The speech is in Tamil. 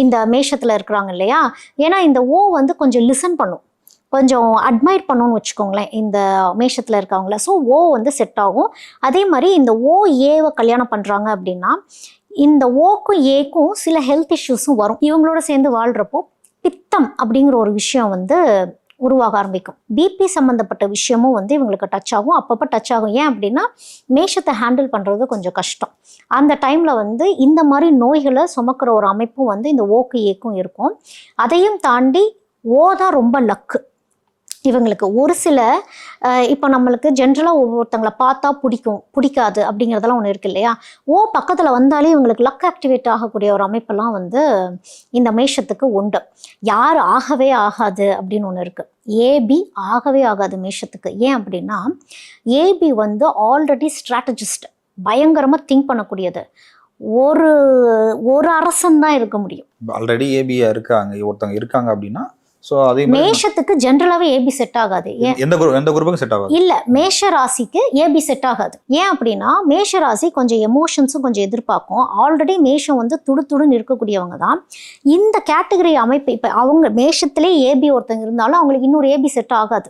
இந்த மேஷத்தில் இருக்கிறாங்க இல்லையா. ஏன்னா இந்த ஓ வந்து கொஞ்சம் லிசன் பண்ணும், கொஞ்சம் அட்மைர் பண்ணணும்னு வச்சுக்கோங்களேன் இந்த மேஷத்தில் இருக்கவங்கள. ஸோ ஓ வந்து செட் ஆகும். அதே மாதிரி இந்த ஓ ஏவை கல்யாணம் பண்ணுறாங்க அப்படின்னா இந்த ஓக்கும் ஏக்கும் சில ஹெல்த் இஷ்யூஸும் வரும். இவங்களோட சேர்ந்து வாழ்கிறப்போ பித்தம் அப்படிங்கிற ஒரு விஷயம் வந்து உருவாக ஆரம்பிக்கும். பிபி சம்மந்தப்பட்ட விஷயமும் வந்து இவங்களுக்கு டச் ஆகும், அப்பப்போ டச் ஆகும். ஏன் அப்படின்னா மேஷத்தை ஹேண்டில் பண்ணுறது கொஞ்சம் கஷ்டம். அந்த டைமில் வந்து இந்த மாதிரி நோய்களை சுமக்கிற ஒரு அமைப்பும் வந்து இந்த ஓக்கு ஏக்கும் இருக்கும். அதையும் தாண்டி ஓ தான் ரொம்ப லக்கு இவங்களுக்கு. ஒரு சில இப்போ நம்மளுக்கு ஜென்ரலாக ஒவ்வொருத்தங்களை பார்த்தா பிடிக்காது அப்படிங்கிறதெல்லாம் ஒன்று இருக்கு இல்லையா. ஓ பக்கத்தில் வந்தாலே இவங்களுக்கு லக் ஆக்டிவேட் ஆகக்கூடிய ஒரு அமைப்பெல்லாம் வந்து இந்த மேஷத்துக்கு உண்டு. யார் ஆகவே ஆகாது அப்படின்னு ஒன்று இருக்குது. ஏபி ஆகவே ஆகாது மேஷத்துக்கு. ஏன் அப்படின்னா ஏபி வந்து ஆல்ரெடி ஸ்ட்ராட்டஜிஸ்ட், பயங்கரமாக திங்க் பண்ணக்கூடியது. ஒரு ஒரு அரசன் தான் இருக்க முடியும். ஆல்ரெடி ஏபியா இருக்காங்க, ஒருத்தவங்க இருக்காங்க அப்படின்னா ஸோ அதே மேஷத்துக்கு ஜென்ரலாகவே ஏபி செட் ஆகாது. எந்த குரூப்புக்கும் செட் ஆகாது. இல்லை, மேஷ ராசிக்கு ஏபி செட் ஆகாது. ஏன் அப்படின்னா மேஷ ராசி கொஞ்சம் எமோஷன்ஸும் கொஞ்சம் எதிர்பார்க்கும். ஆல்ரெடி மேஷம் வந்து துடுன்னு இருக்கக்கூடியவங்க தான். இந்த கேட்டகரி அமைப்பு இப்போ அவங்க மேஷத்திலே ஏபி ஒருத்தங்க இருந்தாலும் அவங்களுக்கு இன்னொரு ஏபி செட் ஆகாது.